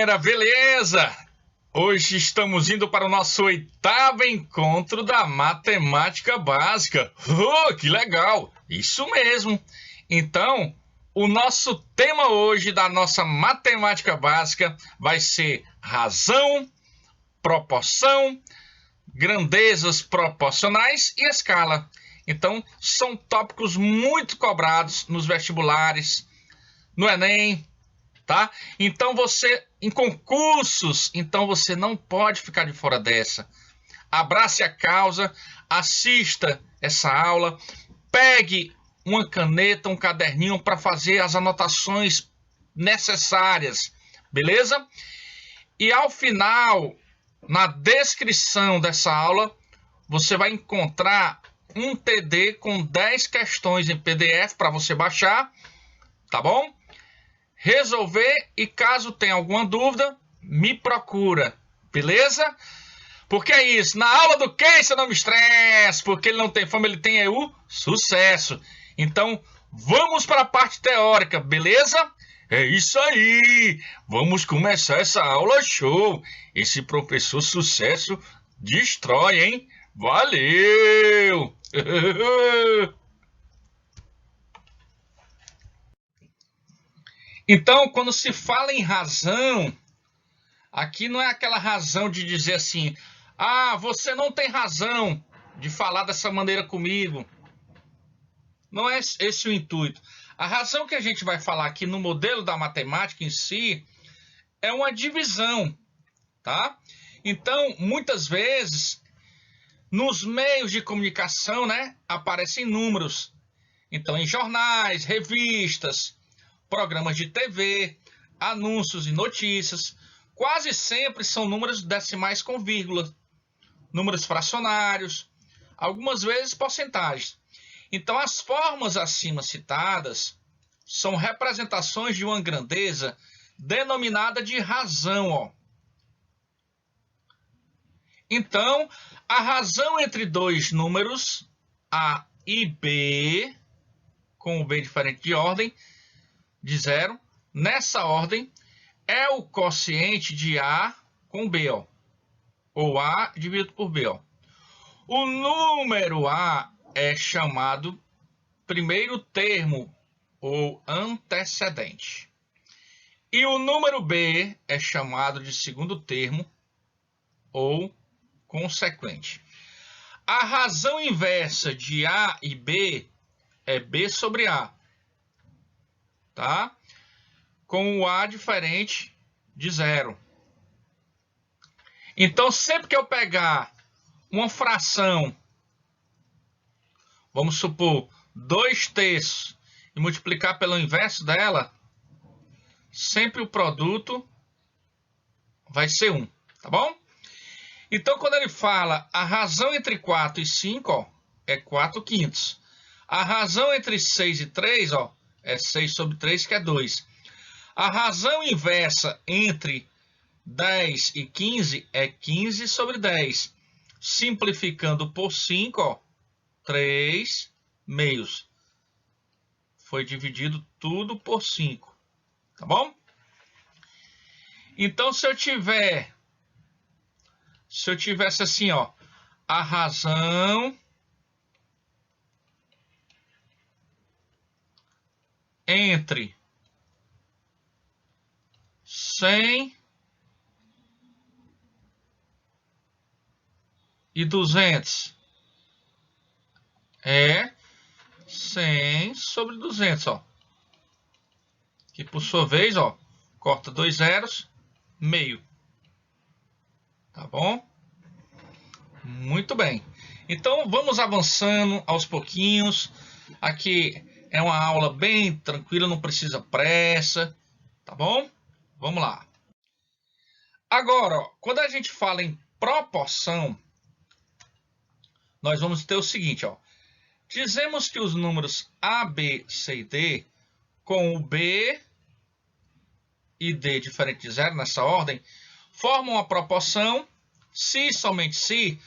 galera, beleza? Hoje estamos indo para o nosso 8º encontro da matemática básica. Oh, que legal! Isso mesmo! Então, o nosso tema hoje da nossa matemática básica vai ser razão, proporção, grandezas proporcionais e escala. Então, são tópicos muito cobrados nos vestibulares, no Enem, tá? Então você, em concursos, então você não pode ficar de fora dessa. Abrace a causa, assista essa aula, pegue uma caneta, um caderninho para fazer as anotações necessárias, beleza? E ao final, na descrição dessa aula, você vai encontrar um TD com 10 questões em PDF para você baixar, tá bom? Resolver, e caso tenha alguma dúvida, me procura, beleza? Porque é isso, na aula do Quem se não me estresse, porque ele não tem fome, ele tem EU, sucesso. Então, vamos para a parte teórica, beleza? É isso aí, vamos começar essa aula show. Esse professor sucesso destrói, hein? Valeu! Então, quando se fala em razão, aqui não é aquela razão de dizer assim, ah, você não tem razão de falar dessa maneira comigo. Não é esse o intuito. A razão que a gente vai falar aqui no modelo da matemática em si é uma divisão, tá? Então, muitas vezes, nos meios de comunicação, né, aparecem números. Então, em jornais, revistas, programas de TV, anúncios e notícias, quase sempre são números decimais com vírgula, números fracionários, algumas vezes porcentagens. Então, as formas acima citadas são representações de uma grandeza denominada de razão, ó. Então, a razão entre dois números, A e B, com o B diferente de ordem, de 0, nessa ordem, é o quociente de A com B, ó, ou A dividido por B. Ó. O número A é chamado primeiro termo, ou antecedente. E o número B é chamado de segundo termo, ou consequente. A razão inversa de A e B é B sobre A, tá? Com o A diferente de 0. Então, sempre que eu pegar uma fração, vamos supor 2/3, e multiplicar pelo inverso dela, sempre o produto vai ser 1, tá bom? Então, quando ele fala a razão entre 4 e 5, ó, é 4/5. A razão entre 6 e 3, ó, é 6 sobre 3, que é 2. A razão inversa entre 10 e 15 é 15 sobre 10. Simplificando por 5, ó, 3 meios. Foi dividido tudo por 5. Tá bom? Então, se eu tivesse assim, ó, a razão entre 100 e 200 é 100 sobre 200, ó. Que por sua vez, ó, corta 2 zeros, meio. Tá bom? Muito bem. Então, vamos avançando aos pouquinhos. Aqui é uma aula bem tranquila, não precisa pressa. Tá bom? Vamos lá. Agora, ó, quando a gente fala em proporção, nós vamos ter o seguinte, ó. Dizemos que os números A, B, C e D, com o B e D diferente de 0 nessa ordem, formam uma proporção se, somente se,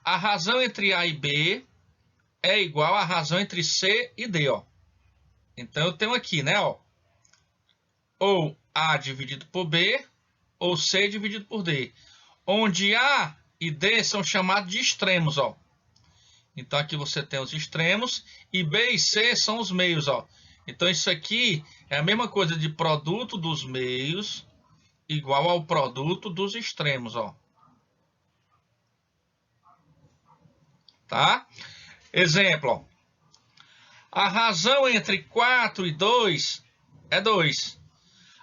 a razão entre A e B é igual à razão entre C e D, ó. Então, eu tenho aqui, né, ó, ou A dividido por B, ou C dividido por D, onde A e D são chamados de extremos, ó. Então aqui você tem os extremos e B e C são os meios, ó. Então isso aqui é a mesma coisa de produto dos meios igual ao produto dos extremos, ó. Tá? Exemplo, ó. A razão entre 4 e 2 é 2.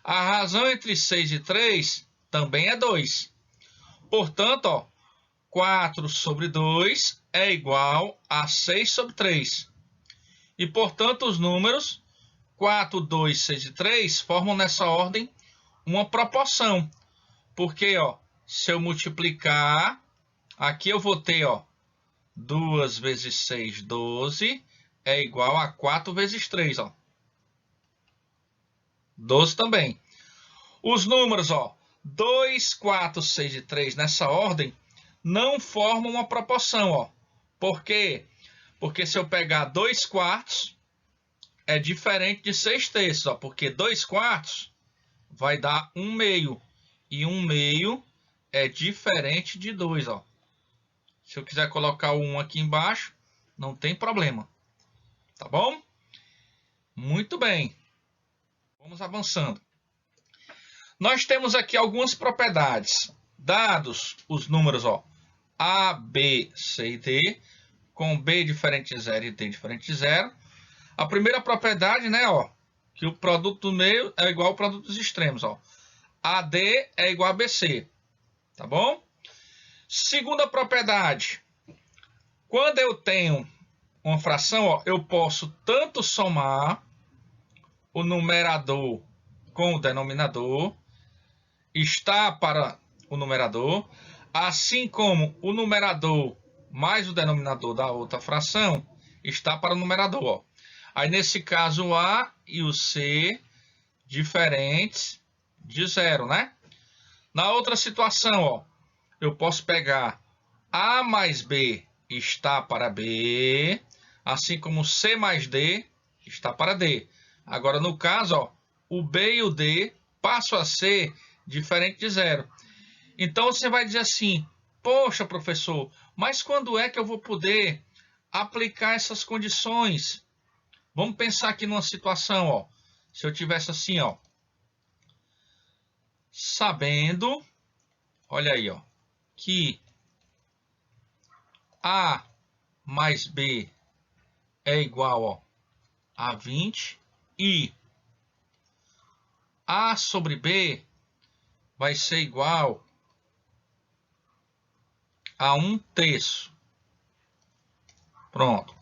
A razão entre 6 e 3 também é 2. Portanto, ó, 4 sobre 2 é igual a 6 sobre 3. E, portanto, os números 4, 2, 6 e 3 formam nessa ordem uma proporção. Porque, ó, se eu multiplicar, aqui eu vou ter, ó, 2 vezes 6, 12, é igual a 4 vezes 3, ó. 12 também. Os números, ó, 2, 4, 6 e 3 nessa ordem não formam uma proporção, ó. Por quê? Porque se eu pegar 2 quartos, é diferente de 6 terços, ó. Porque 2 quartos vai dar 1 meio. E 1 meio é diferente de 2, ó. Se eu quiser colocar o 1 aqui embaixo, não tem problema. Tá bom? Muito bem. Vamos avançando. Nós temos aqui algumas propriedades. Dados os números, ó, A, B, C e D, com B diferente de 0 e D diferente de 0. A primeira propriedade, né, ó, que o produto do meio é igual ao produto dos extremos, ó. AD é igual a BC, tá bom? Segunda propriedade. Quando eu tenho uma fração, ó, eu posso tanto somar o numerador com o denominador, está para o numerador, assim como o numerador mais o denominador da outra fração está para o numerador, ó. Aí, nesse caso, o A e o C diferentes de 0, né? Na outra situação, ó, eu posso pegar A mais B está para B, assim como C mais D está para D. Agora, no caso, ó, o B e o D passam a ser diferente de 0. Então, você vai dizer assim, poxa, professor, mas quando é que eu vou poder aplicar essas condições? Vamos pensar aqui numa situação, ó. Se eu tivesse assim, ó, sabendo, olha aí, ó, que A mais B é igual, ó, a 20 e A sobre B vai ser igual a 1 terço. Pronto.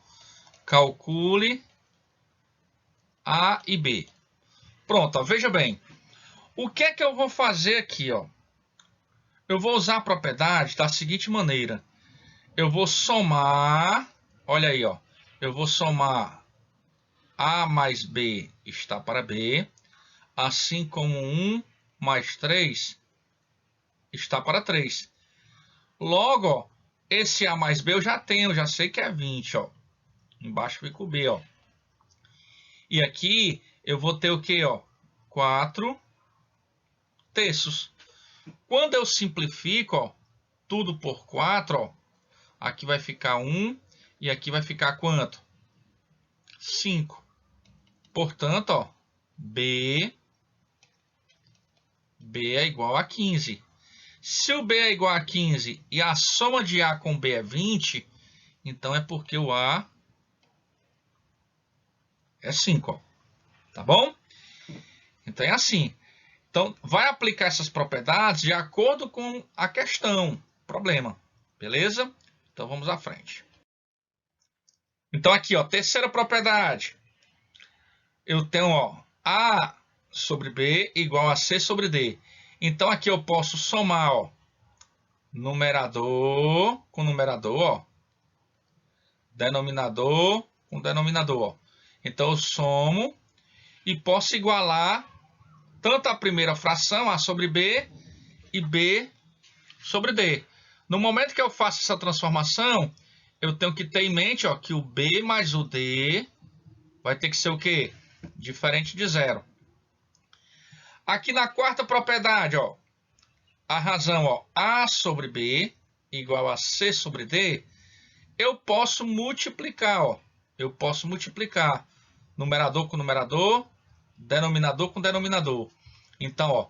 Calcule A e B. Pronto, ó, veja bem. O que é que eu vou fazer aqui, ó? Eu vou usar a propriedade da seguinte maneira. Eu vou somar, olha aí, ó. Eu vou somar A mais B está para B, assim como 1 mais 3 está para 3. Logo, ó, esse A mais B eu já tenho, eu já sei que é 20, ó. Embaixo fica o B, ó. E aqui eu vou ter o quê, ó? 4 terços. Quando eu simplifico, ó, tudo por 4, ó, aqui vai ficar 1 e aqui vai ficar quanto? 5. Portanto, ó, B é igual a 15. Se o B é igual a 15 e a soma de A com B é 20, então é porque o A é 5, ó. Tá bom? Então é assim. Então, vai aplicar essas propriedades de acordo com a questão, problema. Beleza? Então, vamos à frente. Então, aqui, ó, terceira propriedade. Eu tenho, ó, A sobre B igual a C sobre D. Então, aqui eu posso somar, ó, numerador com numerador, ó, denominador com denominador, ó. Então, eu somo e posso igualar tanto a primeira fração, A sobre B, e B sobre D. No momento que eu faço essa transformação, eu tenho que ter em mente, ó, que o B mais o D vai ter que ser o quê? Diferente de 0. Aqui na quarta propriedade, ó, a razão, ó, A sobre B igual a C sobre D, eu posso multiplicar, ó. Eu posso multiplicar numerador com numerador, denominador com denominador. Então, ó,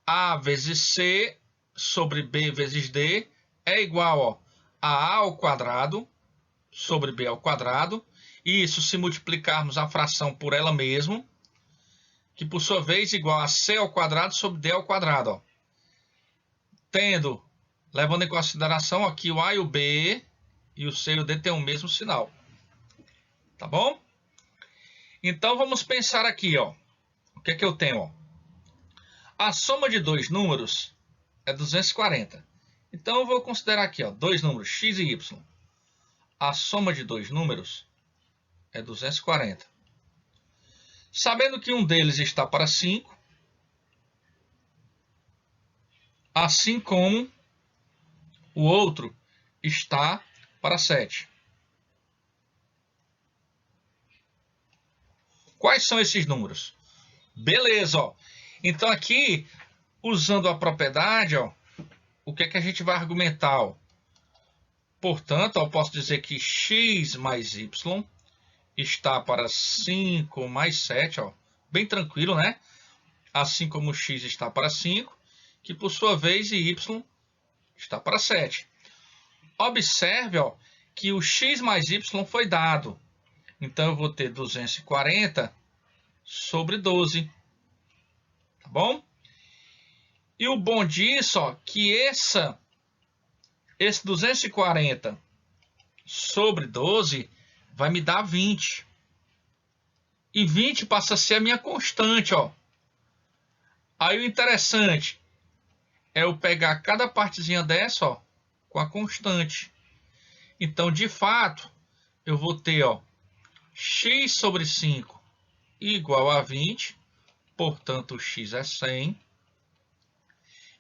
A vezes C sobre B vezes D é igual, ó, a A ao quadrado sobre B ao quadrado. E isso se multiplicarmos a fração por ela mesma, que por sua vez é igual a C ao quadrado sobre D ao quadrado, ó. Levando em consideração aqui o A e o B, e o C e o D têm o mesmo sinal. Tá bom? Então vamos pensar aqui, ó. O que é que eu tenho, ó? A soma de dois números é 240. Então eu vou considerar aqui, ó, dois números, x e y. A soma de dois números é 240. Sabendo que um deles está para 5, assim como o outro está para 7. Quais são esses números? Beleza, ó. Então aqui, usando a propriedade, ó, o que é que a gente vai argumentar, ó? Portanto, eu posso dizer que x mais y está para 5 mais 7, ó. Bem tranquilo, né? Assim como x está para 5, que por sua vez y está para 7. Observe, ó, que o x mais y foi dado. Então, eu vou ter 240 sobre 12. Tá bom? E o bom disso, ó, que esse 240 sobre 12 vai me dar 20. E 20 passa a ser a minha constante, ó. Aí o interessante é eu pegar cada partezinha dessa, ó, com a constante. Então, de fato, eu vou ter, ó, x sobre 5 igual a 20, portanto, o x é 100.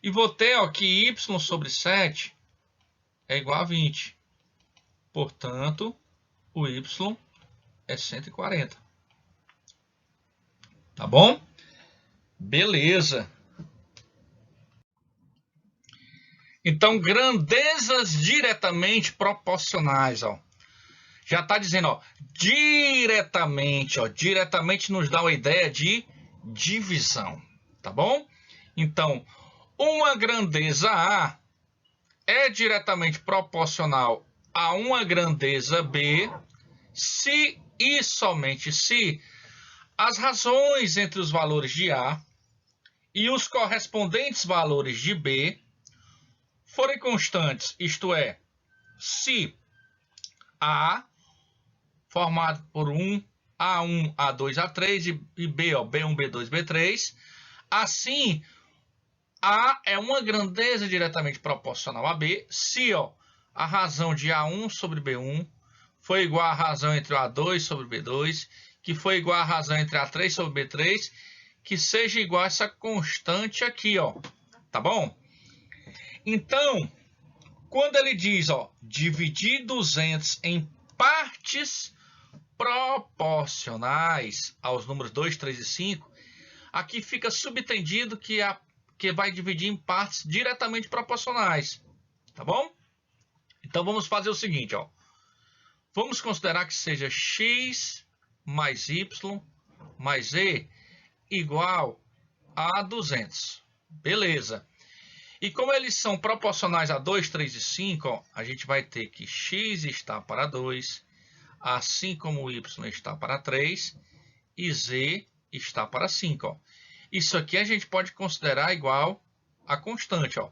E vou ter, ó, que y sobre 7 é igual a 20, portanto, o y é 140. Tá bom? Beleza. Então, grandezas diretamente proporcionais, ó. Já está dizendo, ó, diretamente, ó, diretamente nos dá uma ideia de divisão, tá bom? Então, uma grandeza A é diretamente proporcional a uma grandeza B se e somente se as razões entre os valores de A e os correspondentes valores de B forem constantes, isto é, se A formado por A1, A2, A3 e B, ó, B1, B2, B3. Assim, A é uma grandeza diretamente proporcional a B se, ó, a razão de A1 sobre B1 foi igual à razão entre A2 sobre B2, que foi igual à razão entre A3 sobre B3, que seja igual a essa constante aqui, ó. Tá bom? Então, quando ele diz, ó, dividir 200 em partes proporcionais aos números 2, 3 e 5, aqui fica subtendido que vai dividir em partes diretamente proporcionais, tá bom? Então, vamos fazer o seguinte, ó. Vamos considerar que seja x mais y mais z igual a 200. Beleza. E como eles são proporcionais a 2, 3 e 5, ó, a gente vai ter que x está para 2, assim como o y está para 3 e z está para 5. Ó. Isso aqui a gente pode considerar igual a constante. Ó.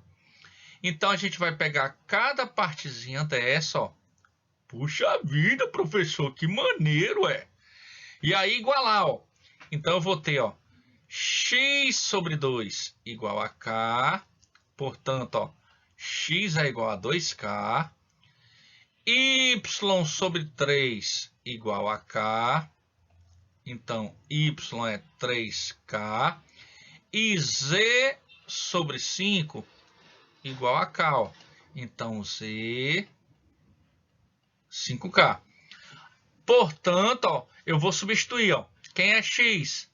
Então, a gente vai pegar cada partezinha dessa. Ó. Puxa vida, professor, que maneiro, é! E aí, igualar. Ó. Então, eu vou ter, ó, x sobre 2 igual a k. Portanto, ó, x é igual a 2k. Y sobre 3 igual a k. Então, y é 3k. E z sobre 5 igual a k. Ó. Então, z 5k. Portanto, ó, eu vou substituir. Ó. Quem é x?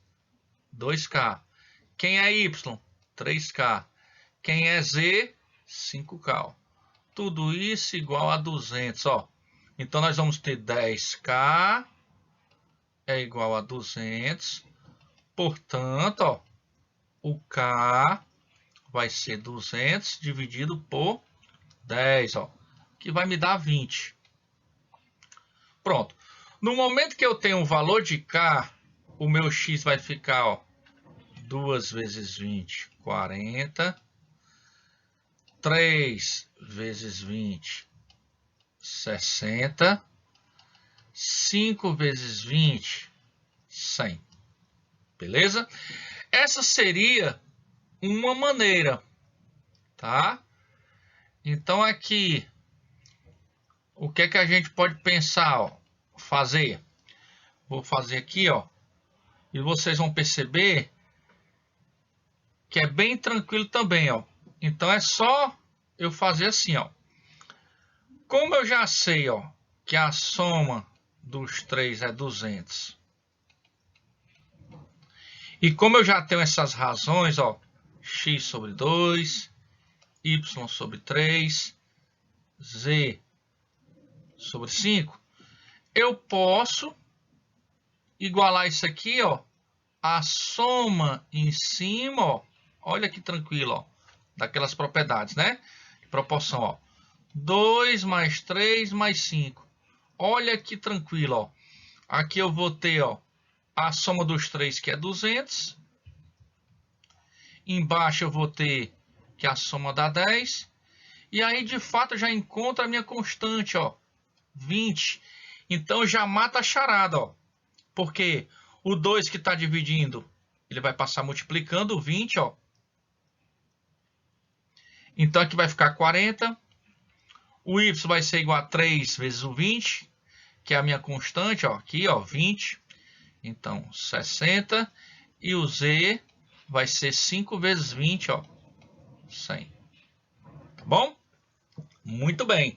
2k. Quem é y? 3k. Quem é Z? 5K. Ó. Tudo isso igual a 200. Ó. Então, nós vamos ter 10K é igual a 200. Portanto, ó, o K vai ser 200 dividido por 10, ó, que vai me dar 20. Pronto. No momento que eu tenho um valor de K, o meu X vai ficar, ó, 2 vezes 20, 40. 3 vezes 20, 60. 5 vezes 20, 100. Beleza? Essa seria uma maneira, tá? Então, aqui, o que é que a gente pode pensar, ó, fazer? Vou fazer aqui, ó, e vocês vão perceber que é bem tranquilo também, ó. Então, é só eu fazer assim, ó. Como eu já sei, ó, que a soma dos 3 é 200. E como eu já tenho essas razões, ó, x sobre 2, y sobre 3, z sobre 5, eu posso igualar isso aqui, ó, a soma em cima, ó, olha que tranquilo, ó, daquelas propriedades, né? De proporção, ó, 2 mais 3 mais 5. Olha que tranquilo, ó. Aqui eu vou ter, ó, a soma dos 3, que é 200. Embaixo eu vou ter que a soma dá 10. E aí, de fato, eu já encontro a minha constante, ó, 20. Então, já mata a charada, ó. Porque o 2 que está dividindo, ele vai passar multiplicando o 20, ó. Então, aqui vai ficar 40. O y vai ser igual a 3 vezes o 20, que é a minha constante, ó, aqui, ó, 20. Então, 60. E o z vai ser 5 vezes 20, ó, 100. Tá bom? Muito bem.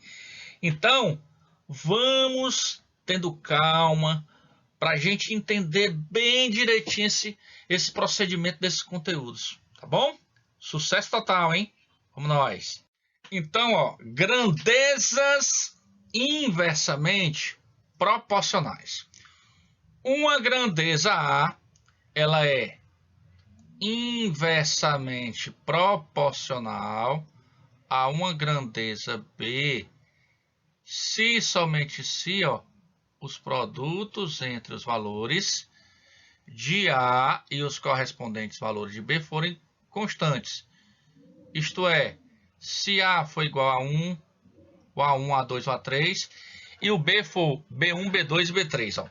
Então, vamos tendo calma para a gente entender bem direitinho esse procedimento desses conteúdos. Tá bom? Sucesso total, hein? Vamos nós. Então, ó, grandezas inversamente proporcionais. Uma grandeza A, ela é inversamente proporcional a uma grandeza B, se somente se, ó, os produtos entre os valores de A e os correspondentes valores de B forem constantes. Isto é, se A for igual a 1, o A1, A2, A3, e o B for B1, B2 e B3. Ó.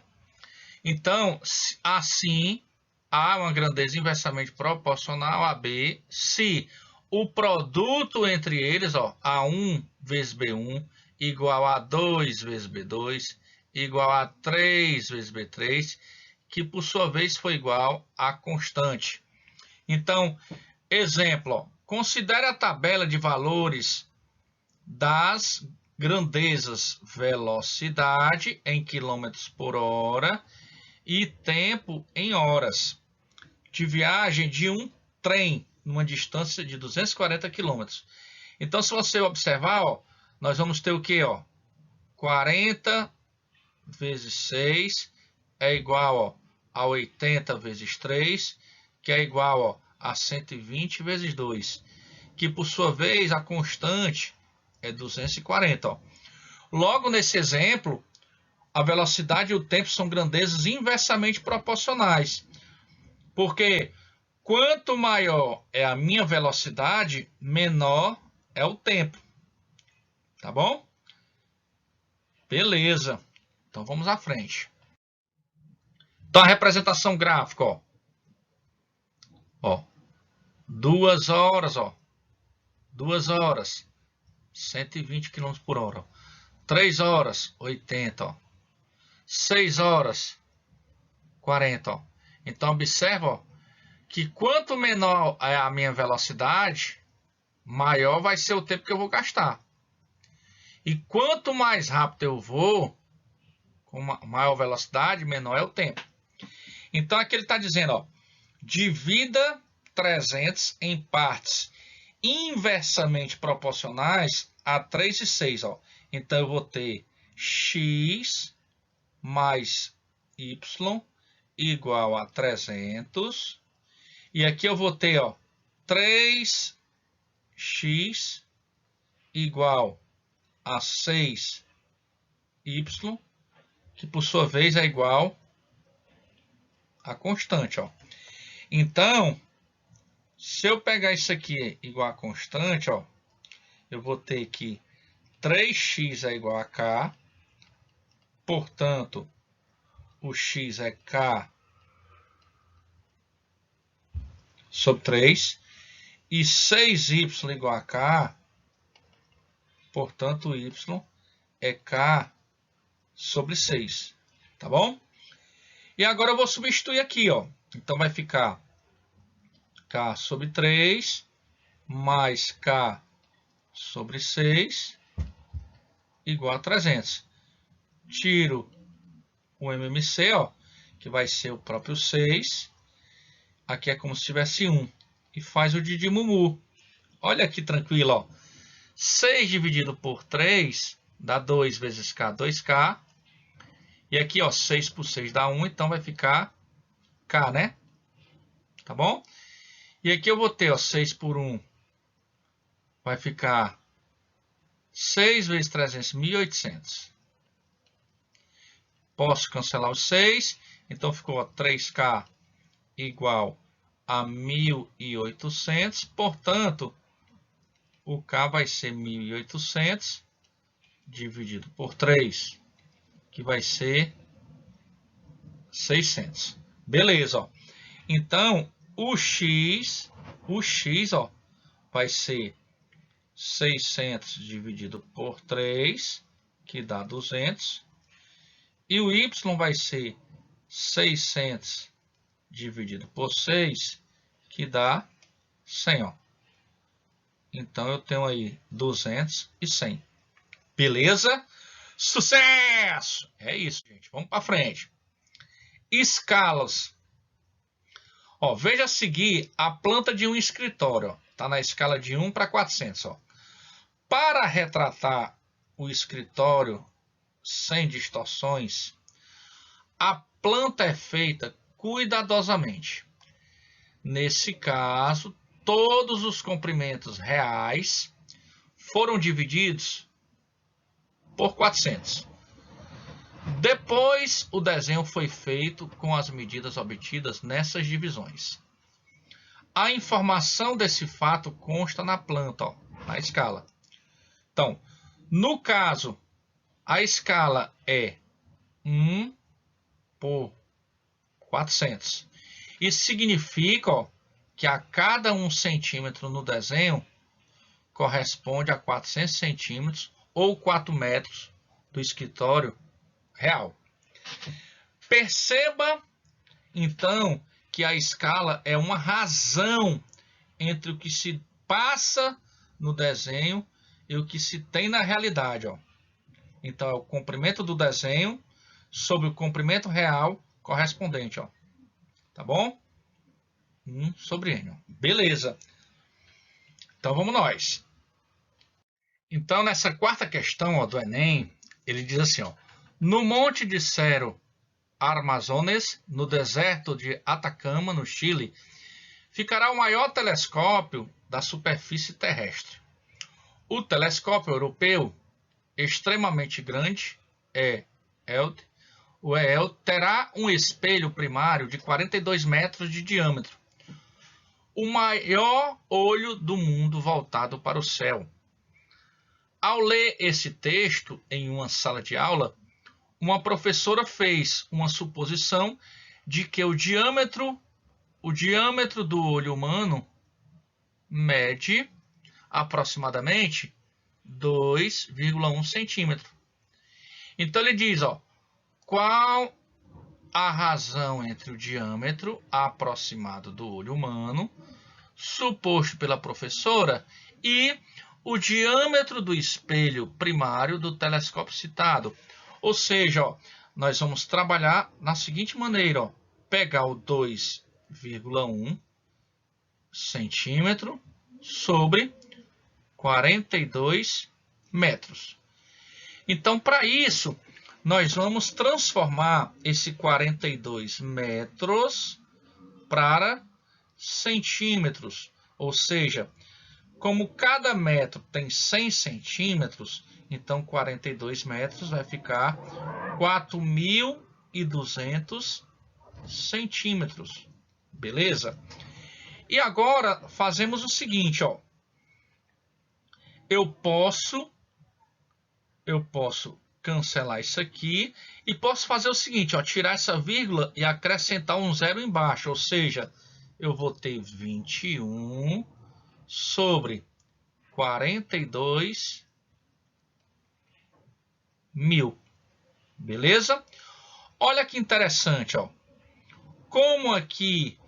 Então, assim, A é uma grandeza inversamente proporcional a B se o produto entre eles, ó, A1 vezes B1, igual a 2 vezes B2, igual a 3 vezes B3, que por sua vez foi igual a constante. Então, exemplo, ó, considere a tabela de valores das grandezas velocidade em quilômetros por hora e tempo em horas de viagem de um trem numa distância de 240 quilômetros. Então, se você observar, ó, nós vamos ter o que? 40 vezes 6 é igual, ó, a 80 vezes 3, que é igual, ó, a 120 vezes 2, que por sua vez a constante é 240. Ó. Logo nesse exemplo, a velocidade e o tempo são grandezas inversamente proporcionais, porque quanto maior é a minha velocidade, menor é o tempo. Tá bom? Beleza. Então vamos à frente. Então a representação gráfica, ó. 2 horas, ó. 2 horas, 120 km por hora. 3 horas, 80, ó. 6 horas, 40, ó. Então observa, ó, que quanto menor é a minha velocidade, maior vai ser o tempo que eu vou gastar. E quanto mais rápido eu vou, com maior velocidade, menor é o tempo. Então aqui ele está dizendo, ó, divida 300 em partes inversamente proporcionais a 3 e 6. Ó. Então, eu vou ter x mais y igual a 300. E aqui eu vou ter 3x igual a 6y, que por sua vez é igual a constante. Ó. Então, se eu pegar isso aqui igual a constante, eu vou ter que 3x é igual a k, portanto, o x é k sobre 3, e 6y igual a k, portanto, y é k sobre 6, tá bom? E agora eu vou substituir aqui, Então, vai ficar k sobre 3 mais k sobre 6 igual a 300. Tiro o MMC, que vai ser o próprio 6. Aqui é como se tivesse 1. E faz o didimumu. Olha que tranquilo, 6 dividido por 3 dá 2 vezes k, 2k. E aqui, 6 por 6 dá 1, então vai ficar k, né? Tá bom? E aqui eu vou ter, 6 por 1 vai ficar 6 vezes 300, 1.800. Posso cancelar os 6, então ficou 3k igual a 1.800, portanto, o k vai ser 1.800 dividido por 3, que vai ser 600. Beleza, Então, o x vai ser 600 dividido por 3, que dá 200. E o y vai ser 600 dividido por 6, que dá 100. Então, eu tenho aí 200 e 100. Beleza? Sucesso! É isso, gente. Vamos para frente. Escalas. Veja a seguir a planta de um escritório. Está na escala de 1 para 400. Para retratar o escritório sem distorções, a planta é feita cuidadosamente. Nesse caso, todos os comprimentos reais foram divididos por 400. Depois, o desenho foi feito com as medidas obtidas nessas divisões. A informação desse fato consta na planta, na escala. Então, no caso, a escala é 1 por 400. Isso significa que a cada 1 centímetro no desenho corresponde a 400 centímetros ou 4 metros do escritório real. Perceba, então, que a escala é uma razão entre o que se passa no desenho e o que se tem na realidade. Então, é o comprimento do desenho sobre o comprimento real correspondente. Tá bom? 1 sobre N. Beleza. Então, vamos nós. Então, nessa quarta questão do Enem, ele diz assim, no Monte de Cerro Armazones, no deserto de Atacama, no Chile, ficará o maior telescópio da superfície terrestre. O telescópio europeu, extremamente grande, o EEL, terá um espelho primário de 42 metros de diâmetro, o maior olho do mundo voltado para o céu. Ao ler esse texto em uma sala de aula, uma professora fez uma suposição de que o diâmetro do olho humano mede aproximadamente 2,1 centímetro. Então, ele diz, qual a razão entre o diâmetro aproximado do olho humano, suposto pela professora, e o diâmetro do espelho primário do telescópio citado. Ou seja, nós vamos trabalhar na seguinte maneira, pegar o 2,1 centímetro sobre 42 metros. Então, para isso, nós vamos transformar esse 42 metros para centímetros. Ou seja, como cada metro tem 100 centímetros, então 42 metros vai ficar 4.200 centímetros. Beleza? E agora fazemos o seguinte, ó. Eu posso cancelar isso aqui e posso fazer o seguinte, ó, tirar essa vírgula e acrescentar um zero embaixo, ou seja, eu vou ter 21 sobre 42 mil. Beleza? Olha que interessante, ó. Como aqui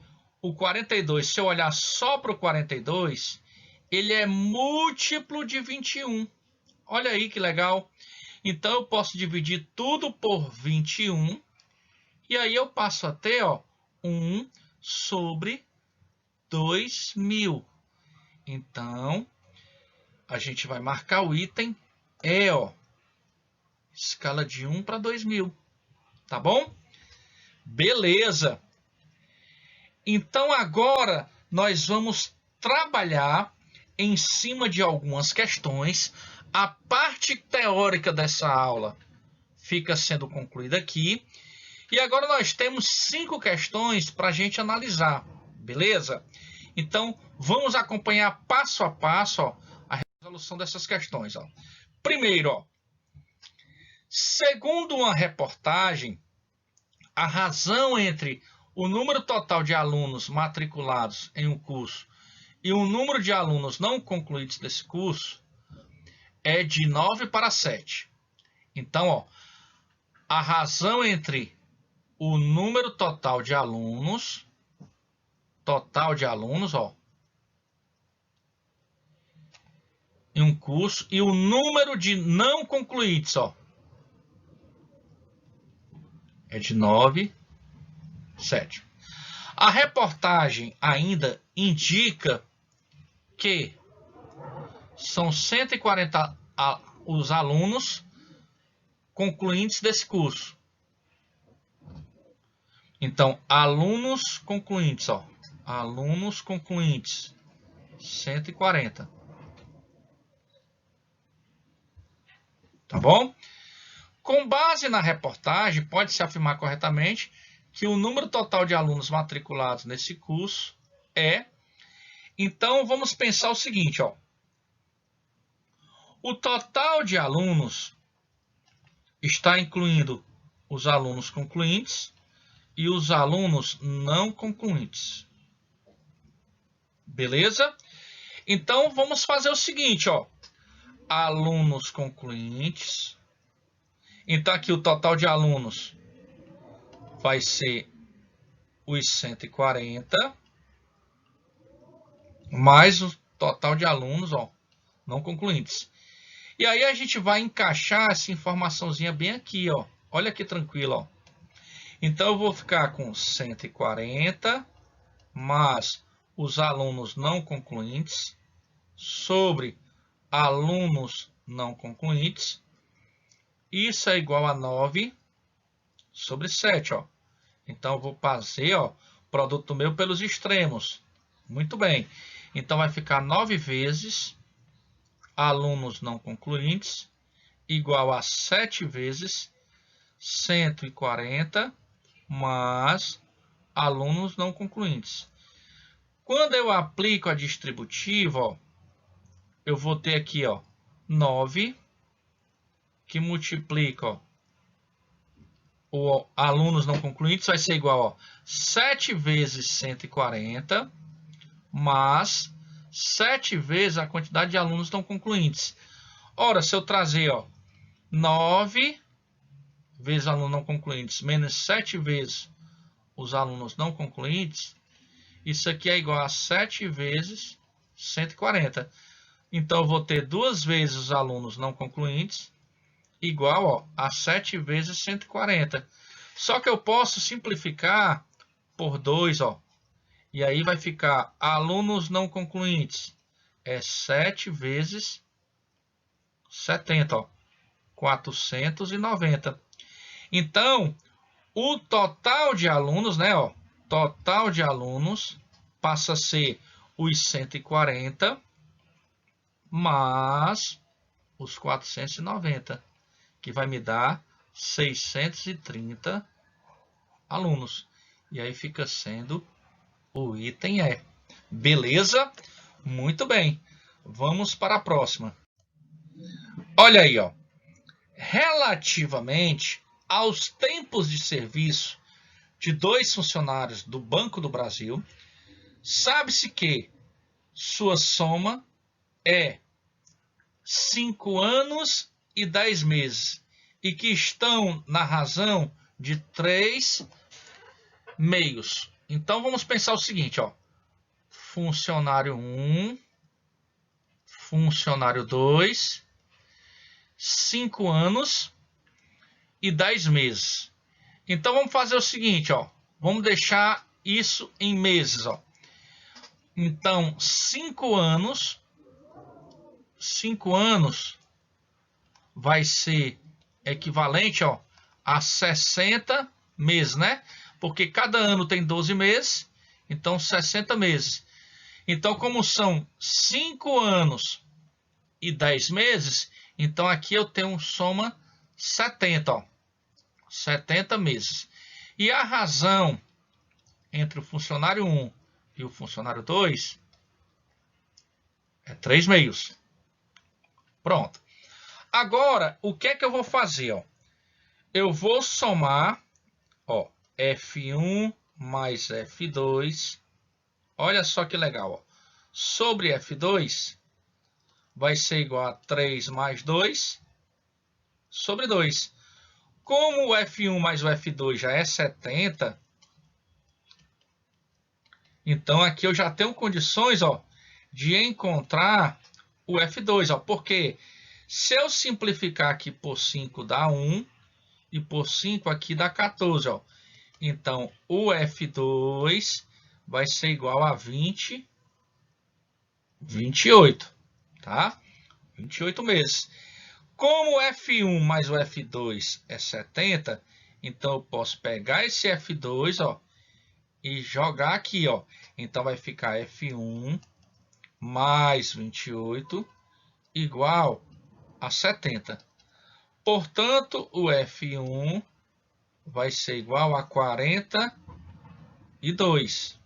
o 42, se eu olhar só para o 42, ele é múltiplo de 21. Olha aí que legal. Então, eu posso dividir tudo por 21. E aí, eu passo a ter, ó, 1 sobre 2.000. Então, a gente vai marcar o item E, ó. Escala de 1 para 2.000. Tá bom? Beleza. Então, agora, nós vamos trabalhar em cima de algumas questões. A parte teórica dessa aula fica sendo concluída aqui. E agora nós temos 5 questões para a gente analisar, beleza? Então, vamos acompanhar passo a passo, ó, a resolução dessas questões. Ó. Primeiro, ó, segundo uma reportagem, a razão entre o número total de alunos matriculados em um curso e o número de alunos não concluídos desse curso é de 9 para 7. Então, ó, a razão entre o número total de alunos, ó, em um curso e o número de não concluídos, ó, é de 9, 7. A reportagem ainda indica que são 140 os alunos concluintes desse curso. Então, alunos concluintes, ó. Alunos concluintes, 140. Tá bom? Com base na reportagem, pode-se afirmar corretamente que o número total de alunos matriculados nesse curso é... Então, vamos pensar o seguinte, ó. O total de alunos está incluindo os alunos concluintes e os alunos não concluintes. Beleza? Então, vamos fazer o seguinte, ó. Alunos concluintes. Então, aqui o total de alunos vai ser os 140, mais o total de alunos, ó, não concluintes. E aí a gente vai encaixar essa informaçãozinha bem aqui, ó. Olha que tranquilo, ó. Então, eu vou ficar com 140 mais os alunos não concluintes sobre alunos não concluintes. Isso é igual a 9 sobre 7, ó. Então, eu vou fazer, ó, produto meu pelos extremos. Muito bem. Então, vai ficar 9 vezes alunos não concluintes igual a 7 vezes 140 mais alunos não concluintes. Quando eu aplico a distributiva, ó, eu vou ter aqui, ó, 9 que multiplica, ó, o alunos não concluintes vai ser igual, ó, 7 vezes 140 mais 7 vezes a quantidade de alunos não concluintes. Ora, se eu trazer, ó, 9 vezes alunos não concluintes menos 7 vezes os alunos não concluintes, isso aqui é igual a 7 vezes 140. Então, eu vou ter 2 vezes os alunos não concluintes igual, ó, a 7 vezes 140. Só que eu posso simplificar por 2, ó. E aí vai ficar alunos não concluintes é 7 vezes 70, ó, 490. Então, o total de alunos, né, ó, total de alunos passa a ser os 140 mais os 490, que vai me dar 630 alunos. E aí fica sendo o item E. Beleza? Muito bem. Vamos para a próxima. Olha aí, ó. Relativamente aos tempos de serviço de 2 funcionários do Banco do Brasil, sabe-se que sua soma é 5 anos e 10 meses e que estão na razão de 3 meios. Então vamos pensar o seguinte, ó. Funcionário 1, funcionário 2, 5 anos e 10 meses. Então vamos fazer o seguinte, ó. Vamos deixar isso em meses, ó. Então 5 anos vai ser equivalente, ó, a 60 meses, né? Porque cada ano tem 12 meses, então 60 meses. Então, como são 5 anos e 10 meses, então aqui eu tenho soma 70, ó, 70 meses. E a razão entre o funcionário 1 e o funcionário 2 é 3 meios. Pronto. Agora, o que é que eu vou fazer? Ó? Eu vou somar, ó, F1 mais F2. Olha só que legal. Ó. Sobre F2 vai ser igual a 3 mais 2 sobre 2. Como o F1 mais o F2 já é 70, então aqui eu já tenho condições, ó, de encontrar o F2. Ó, porque se eu simplificar aqui por 5 dá 1 e por 5 aqui dá 14. Ó. Então o F2 vai ser igual a 28, tá? 28 meses. Como o F1 mais o F2 é 70, então eu posso pegar esse F2, ó, e jogar aqui, ó. Então vai ficar F1 mais 28 igual a 70. Portanto, o F1 vai ser igual a 42.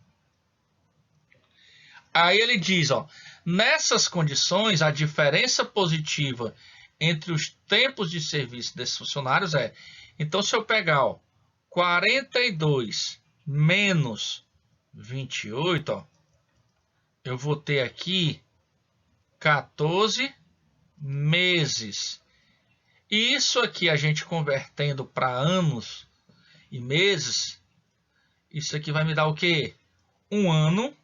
Aí ele diz, ó, nessas condições, a diferença positiva entre os tempos de serviço desses funcionários é... Então, se eu pegar, ó, 42 menos 28, ó, eu vou ter aqui 14 meses. E isso aqui, a gente convertendo para anos e meses, isso aqui vai me dar o quê? Um ano,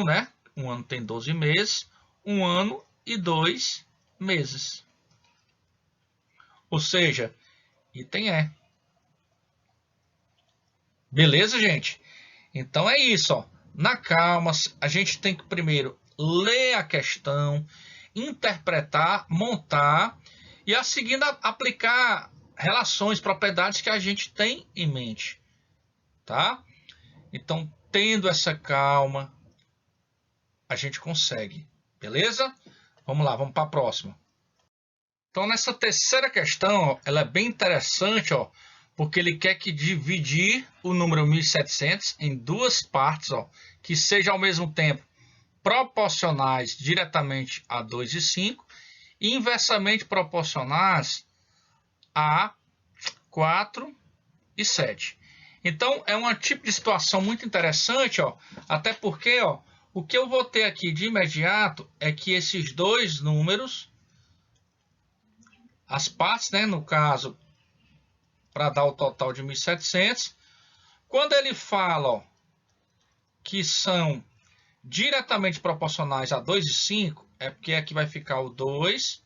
né? Um ano tem 12 meses, 1 ano e 2 meses. Ou seja, item E. Beleza, gente? Então é isso, ó. Na calma, a gente tem que primeiro ler a questão, interpretar, montar e a seguir aplicar relações, propriedades que a gente tem em mente, tá? Então, tendo essa calma, a gente consegue, beleza? Vamos lá, vamos para a próxima. Então, nessa terceira questão, ó, ela é bem interessante, ó, porque ele quer que dividir o número 1700 em duas partes, ó, que sejam ao mesmo tempo proporcionais diretamente a 2 e 5 e inversamente proporcionais a 4 e 7. Então, é um tipo de situação muito interessante, ó, até porque, ó, o que eu vou ter aqui de imediato é que esses dois números, as partes, né, no caso, para dar o total de 1700, quando ele fala, ó, que são diretamente proporcionais a 2 e 5, é porque aqui vai ficar o 2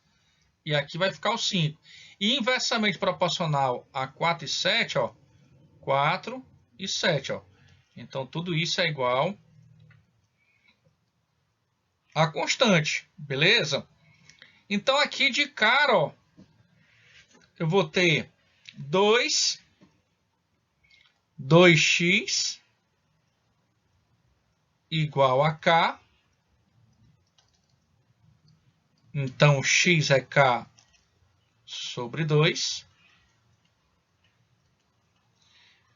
e aqui vai ficar o 5. E inversamente proporcional a 4 e 7, ó, 4 e 7. Ó. Então, tudo isso é igual a constante, beleza? Então aqui de cara, ó, eu vou ter 2x igual a k. Então x é k sobre 2.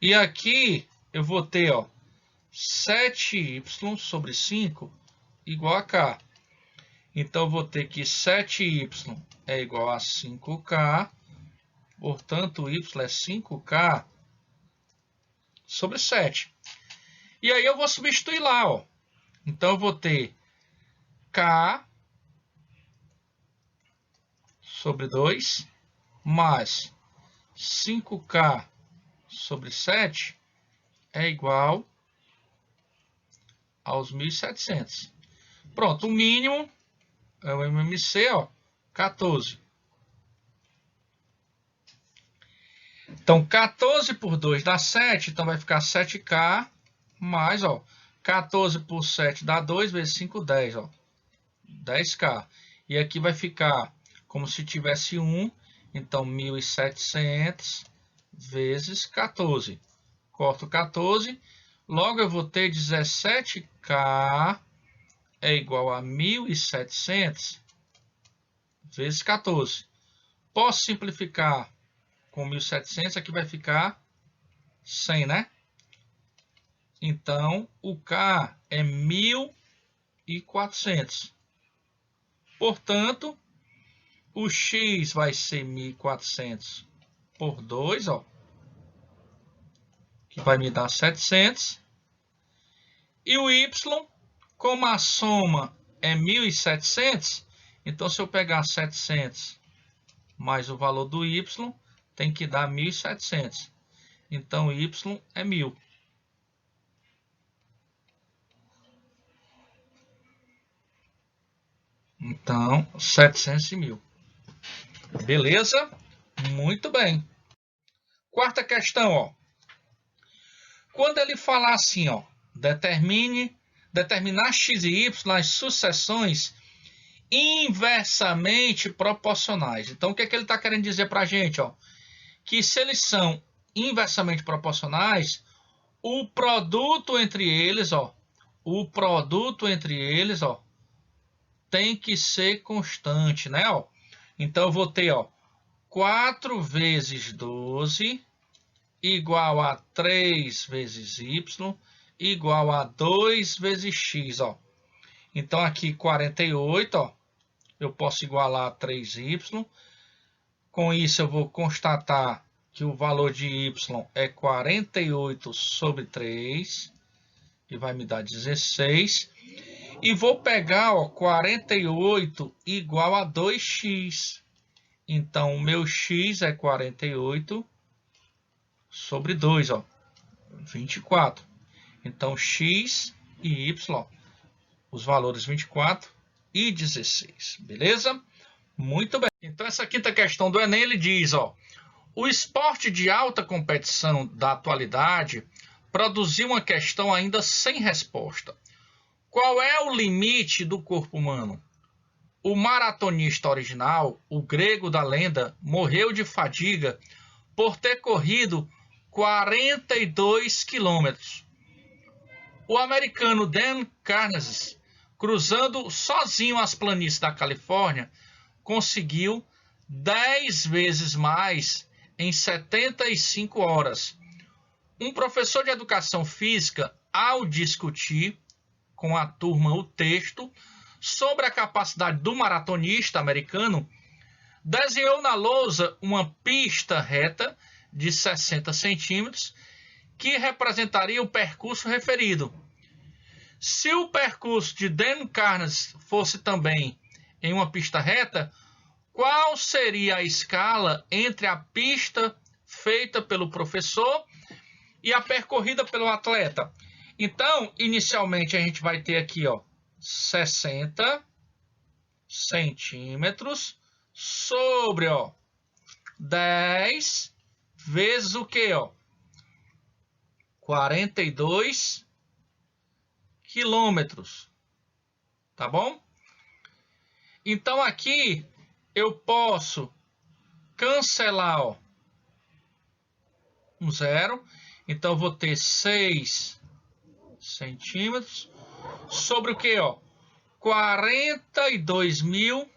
E aqui eu vou ter, ó, 7y sobre 5 igual a k. Então eu vou ter que 7y é igual a 5k. Portanto, y é 5k sobre 7. E aí eu vou substituir lá, ó. Então eu vou ter k sobre 2 mais 5k sobre 7 é igual aos 1.700. Pronto, o mínimo é o MMC, ó, 14. Então, 14 por 2 dá 7, então vai ficar 7k mais, ó, 14 por 7 dá 2 vezes 5, 10, ó, 10k. E aqui vai ficar como se tivesse 1, então 1.700 vezes 14. Corto 14, logo eu vou ter 17k é igual a 1.700 vezes 14. Posso simplificar com 1.700, aqui vai ficar 100, né? Então, o K é 1.400. Portanto, o X vai ser 1.400 por 2, ó, que vai me dar 700. E o Y, como a soma é 1.700, então se eu pegar 700 mais o valor do Y, tem que dar 1.700. Então, y é 1.000. Então, 700 e 1.000. Beleza? Muito bem. Quarta questão, ó. Quando ele falar assim, ó, determinar x e y nas sucessões inversamente proporcionais. Então, o que é que ele está querendo dizer para a gente, ó? Que se eles são inversamente proporcionais, o produto entre eles, ó, tem que ser constante, né, ó? Então eu vou ter, ó, 4 vezes 12 igual a 3 vezes y igual a 2 vezes x, ó. Então aqui 48, ó, eu posso igualar a 3y. Com isso eu vou constatar que o valor de y é 48 sobre 3, e vai me dar 16. E vou pegar, ó, 48 igual a 2x. Então, o meu x é 48 sobre 2, ó, 24. Então, x e y, ó, os valores 24 e 16. Beleza? Muito bem. Então, essa quinta questão do Enem, ele diz, ó, o esporte de alta competição da atualidade produziu uma questão ainda sem resposta. Qual é o limite do corpo humano? O maratonista original, o grego da lenda, morreu de fadiga por ter corrido 42 quilômetros. O americano Dan Carnegie, cruzando sozinho as planícies da Califórnia, conseguiu 10 vezes mais em 75 horas. Um professor de educação física, ao discutir com a turma o texto sobre a capacidade do maratonista americano, desenhou na lousa uma pista reta de 60 centímetros que representaria o percurso referido. Se o percurso de Dan Carnegie fosse também em uma pista reta, qual seria a escala entre a pista feita pelo professor e a percorrida pelo atleta? Então, inicialmente, a gente vai ter aqui, ó, 60 centímetros sobre, ó, 10 vezes o quê, ó? 42 quilômetros. Tá bom? Então aqui eu posso cancelar, ó, um zero. Então eu vou ter 6 centímetros sobre o que, ó? 42.000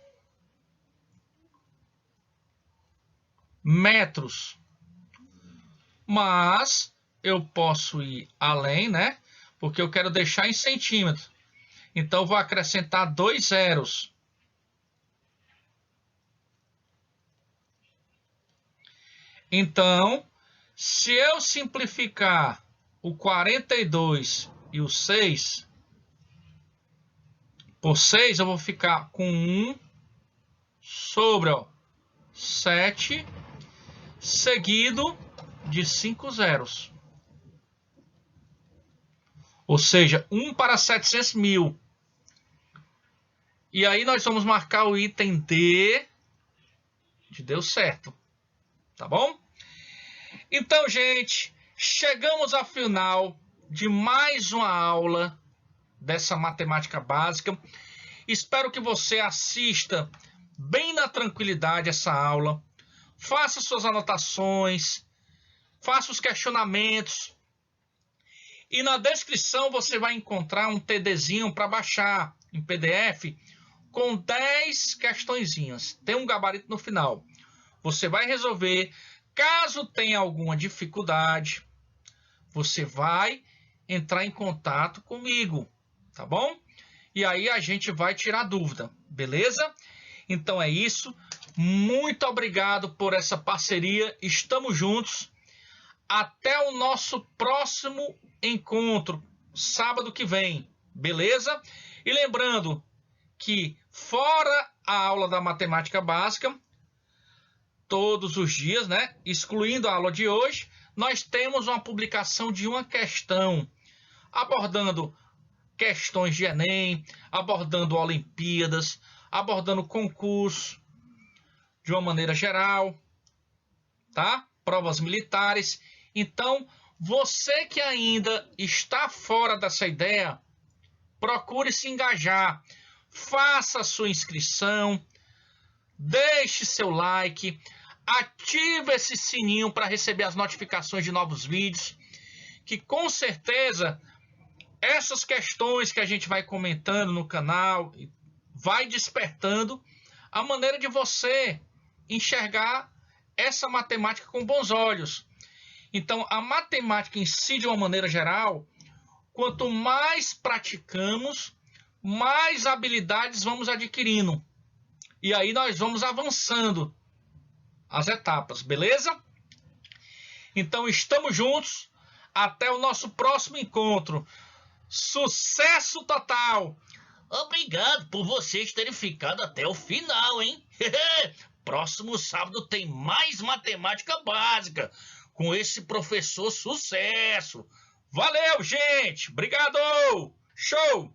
metros. Mas eu posso ir além, né? Porque eu quero deixar em centímetros. Então eu vou acrescentar 2 zeros. Então, se eu simplificar o 42 e o 6 por 6, eu vou ficar com 1 sobre, ó, 7, seguido de 5 zeros. Ou seja, 1 para 700 mil. E aí nós vamos marcar o item D de deu certo. Tá bom? Então, gente, chegamos ao final de mais uma aula dessa matemática básica. Espero que você assista bem na tranquilidade essa aula. Faça suas anotações, faça os questionamentos. E na descrição você vai encontrar um TDzinho para baixar em PDF com 10 questõezinhas. Tem um gabarito no final. Você vai resolver. Caso tenha alguma dificuldade, você vai entrar em contato comigo, tá bom? E aí a gente vai tirar dúvida, beleza? Então é isso. Muito obrigado por essa parceria. Estamos juntos. Até o nosso próximo encontro, sábado que vem, beleza? E lembrando que fora a aula da matemática básica, todos os dias, né? Excluindo a aula de hoje, nós temos uma publicação de uma questão abordando questões de Enem, abordando Olimpíadas, abordando concurso de uma maneira geral, tá? Provas militares. Então, você que ainda está fora dessa ideia, procure se engajar, faça a sua inscrição, deixe seu like, ative esse sininho para receber as notificações de novos vídeos, que com certeza essas questões que a gente vai comentando no canal vai despertando a maneira de você enxergar essa matemática com bons olhos. Então, a matemática em si, de uma maneira geral, quanto mais praticamos, mais habilidades vamos adquirindo. E aí nós vamos avançando as etapas, beleza? Então estamos juntos. Até o nosso próximo encontro. Sucesso total! Obrigado por vocês terem ficado até o final, hein? Próximo sábado tem mais matemática básica com esse professor sucesso. Valeu, gente! Obrigado! Show!